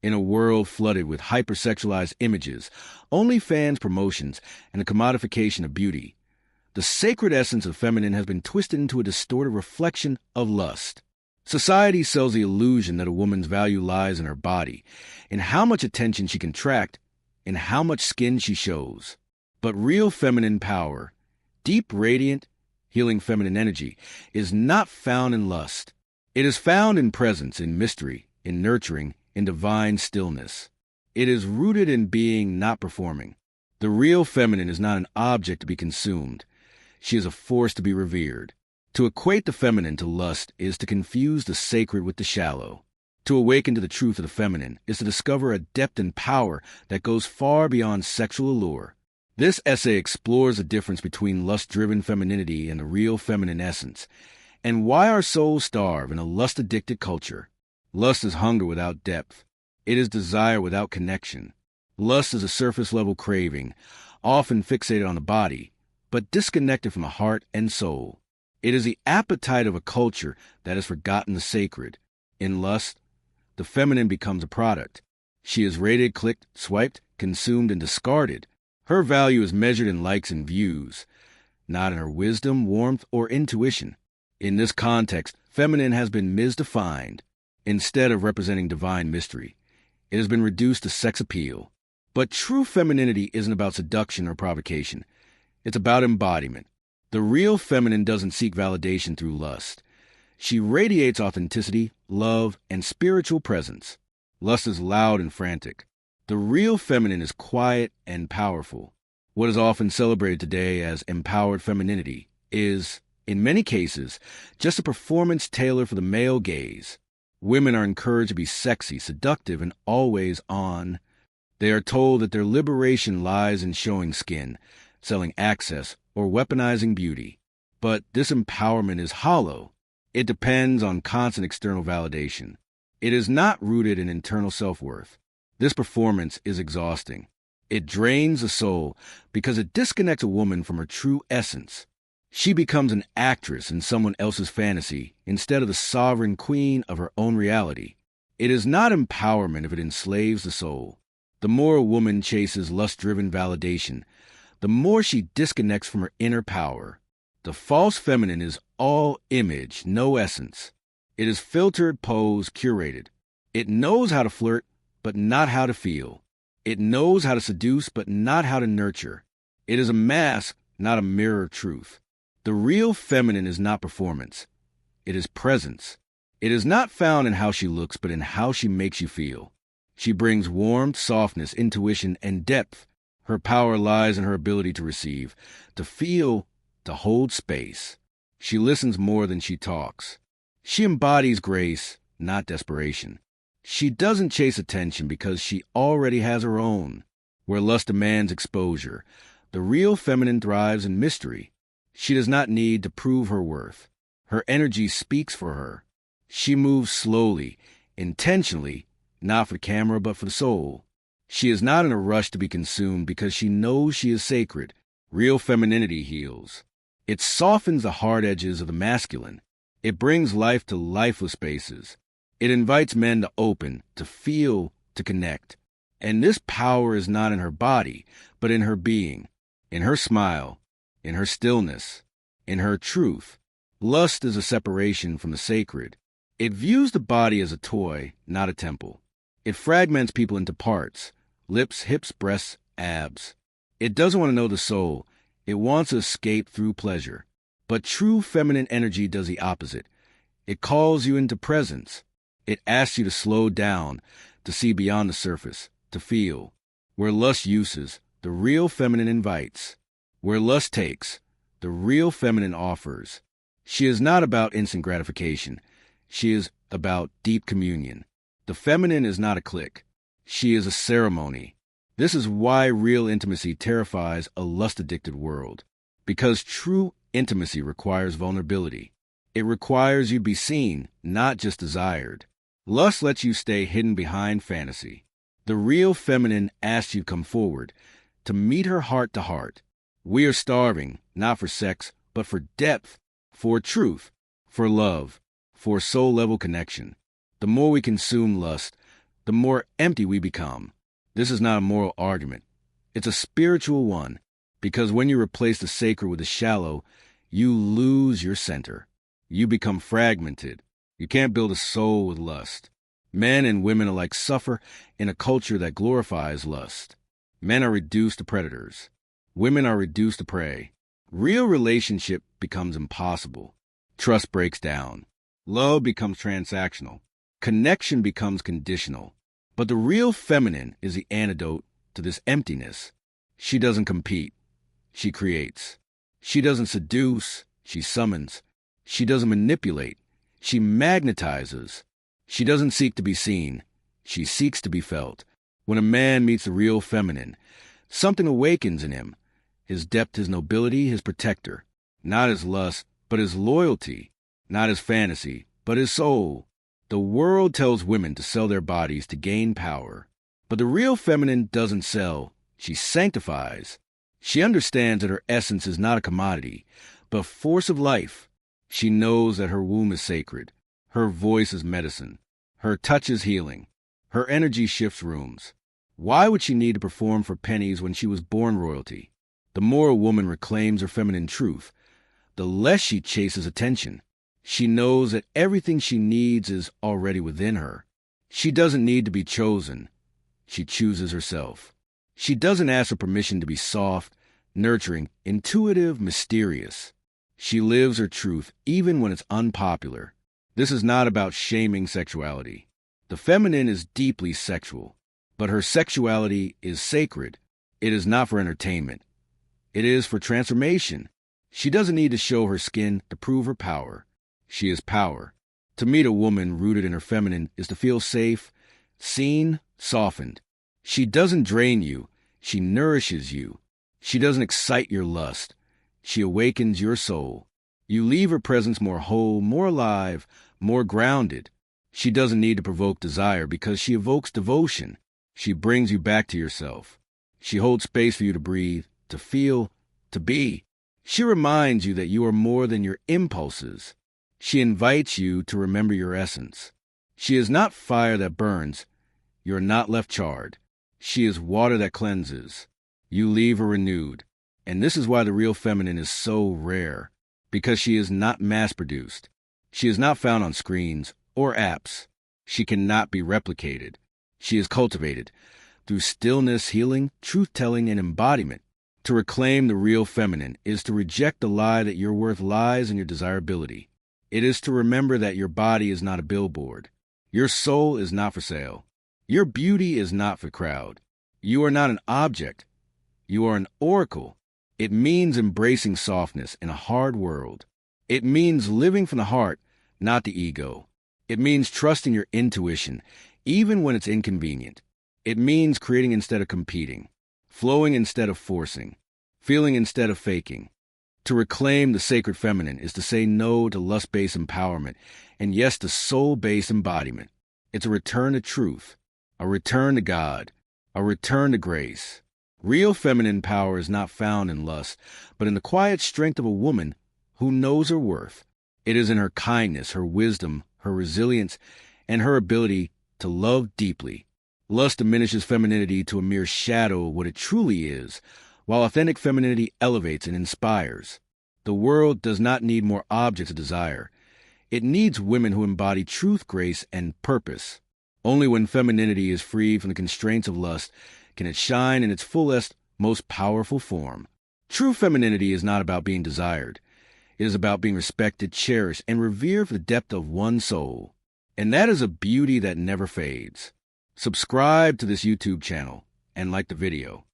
In a world flooded with hypersexualized images, OnlyFans promotions, and the commodification of beauty, the sacred essence of feminine has been twisted into a distorted reflection of lust. Society sells the illusion that a woman's value lies in her body, in how much attention she can attract, in how much skin she shows. But real feminine power, deep, radiant, healing feminine energy, is not found in lust. It is found in presence, in mystery, in nurturing, in divine stillness. It is rooted in being, not performing. The real feminine is not an object to be consumed. She is a force to be revered. To equate the feminine to lust is to confuse the sacred with the shallow. To awaken to the truth of the feminine is to discover a depth and power that goes far beyond sexual allure. This essay explores the difference between lust-driven femininity and the real feminine essence, and why our souls starve in a lust-addicted culture. Lust is hunger without depth. It is desire without connection. Lust is a surface-level craving, often fixated on the body, but disconnected from the heart and soul. It is the appetite of a culture that has forgotten the sacred. In lust, the feminine becomes a product. She is rated, clicked, swiped, consumed, and discarded. Her value is measured in likes and views, not in her wisdom, warmth, or intuition. In this context, feminine has been misdefined. Instead of representing divine mystery, it has been reduced to sex appeal. But true femininity isn't about seduction or provocation. It's about embodiment. The real feminine doesn't seek validation through lust. She radiates authenticity, love, and spiritual presence. Lust is loud and frantic. The real feminine is quiet and powerful. What is often celebrated today as empowered femininity is, in many cases, just a performance tailored for the male gaze. Women are encouraged to be sexy, seductive, and always on. They are told that their liberation lies in showing skin, selling access, or weaponizing beauty. But this empowerment is hollow. It depends on constant external validation. It is not rooted in internal self-worth. This performance is exhausting. It drains the soul because it disconnects a woman from her true essence. She becomes an actress in someone else's fantasy instead of the sovereign queen of her own reality. It is not empowerment if it enslaves the soul. The more a woman chases lust-driven validation, the more she disconnects from her inner power. The false feminine is all image, no essence. It is filtered, posed, curated. It knows how to flirt, but not how to feel. It knows how to seduce, but not how to nurture. It is a mask, not a mirror of truth. The real feminine is not performance. It is presence. It is not found in how she looks, but in how she makes you feel. She brings warmth, softness, intuition, and depth. Her power lies in her ability to receive, to feel, to hold space. She listens more than she talks. She embodies grace, not desperation. She doesn't chase attention because she already has her own. Where lust demands exposure, the real feminine thrives in mystery. She does not need to prove her worth. Her energy speaks for her. She moves slowly, intentionally, not for the camera but for the soul. She is not in a rush to be consumed because she knows she is sacred. Real femininity heals. It softens the hard edges of the masculine. It brings life to lifeless spaces. It invites men to open, to feel, to connect. And this power is not in her body, but in her being, in her smile, in her stillness, in her truth. Lust is a separation from the sacred. It views the body as a toy, not a temple. It fragments people into parts, lips, hips, breasts, abs. It doesn't want to know the soul. It wants to escape through pleasure. But true feminine energy does the opposite. It calls you into presence. It asks you to slow down, to see beyond the surface, to feel. Where lust uses, the real feminine invites. Where lust takes, the real feminine offers. She is not about instant gratification. She is about deep communion. The feminine is not a clique. She is a ceremony. This is why real intimacy terrifies a lust-addicted world. Because true intimacy requires vulnerability. It requires you be seen, not just desired. Lust lets you stay hidden behind fantasy. The real feminine asks you to come forward, to meet her heart to heart. We are starving, not for sex, but for depth, for truth, for love, for soul-level connection. The more we consume lust, the more empty we become. This is not a moral argument. It's a spiritual one, because when you replace the sacred with the shallow, you lose your center. You become fragmented. You can't build a soul with lust. Men and women alike suffer in a culture that glorifies lust. Men are reduced to predators. Women are reduced to prey. Real relationship becomes impossible. Trust breaks down. Love becomes transactional. Connection becomes conditional. But the real feminine is the antidote to this emptiness. She doesn't compete. She creates. She doesn't seduce. She summons. She doesn't manipulate. She magnetizes. She doesn't seek to be seen. She seeks to be felt. When a man meets the real feminine, something awakens in him. His depth, his nobility, his protector. Not his lust, but his loyalty. Not his fantasy, but his soul. The world tells women to sell their bodies to gain power. But the real feminine doesn't sell. She sanctifies. She understands that her essence is not a commodity, but a force of life. She knows that her womb is sacred. Her voice is medicine. Her touch is healing. Her energy shifts rooms. Why would she need to perform for pennies when she was born royalty? The more a woman reclaims her feminine truth, the less she chases attention. She knows that everything she needs is already within her. She doesn't need to be chosen. She chooses herself. She doesn't ask for permission to be soft, nurturing, intuitive, mysterious. She lives her truth even when it's unpopular. This is not about shaming sexuality. The feminine is deeply sexual, but her sexuality is sacred. It is not for entertainment. It is for transformation. She doesn't need to show her skin to prove her power. She is power. To meet a woman rooted in her feminine is to feel safe, seen, softened. She doesn't drain you. She nourishes you. She doesn't excite your lust. She awakens your soul. You leave her presence more whole, more alive, more grounded. She doesn't need to provoke desire because she evokes devotion. She brings you back to yourself. She holds space for you to breathe, to feel, to be. She reminds you that you are more than your impulses. She invites you to remember your essence. She is not fire that burns. You are not left charred. She is water that cleanses. You leave her renewed. And this is why the real feminine is so rare, because she is not mass-produced. She is not found on screens or apps. She cannot be replicated. She is cultivated through stillness, healing, truth-telling, and embodiment. To reclaim the real feminine is to reject the lie that your worth lies in your desirability. It is to remember that your body is not a billboard. Your soul is not for sale. Your beauty is not for crowd. You are not an object. You are an oracle. It means embracing softness in a hard world. It means living from the heart, not the ego. It means trusting your intuition, even when it's inconvenient. It means creating instead of competing, flowing instead of forcing, feeling instead of faking. To reclaim the sacred feminine is to say no to lust-based empowerment and yes to soul-based embodiment. It's a return to truth, a return to God, a return to grace. Real feminine power is not found in lust, but in the quiet strength of a woman who knows her worth. It is in her kindness, her wisdom, her resilience, and her ability to love deeply. Lust diminishes femininity to a mere shadow of what it truly is, while authentic femininity elevates and inspires. The world does not need more objects of desire. It needs women who embody truth, grace, and purpose. Only when femininity is free from the constraints of lust can it shine in its fullest, most powerful form. True femininity is not about being desired. It is about being respected, cherished, and revered for the depth of one's soul. And that is a beauty that never fades. Subscribe to this YouTube channel and like the video.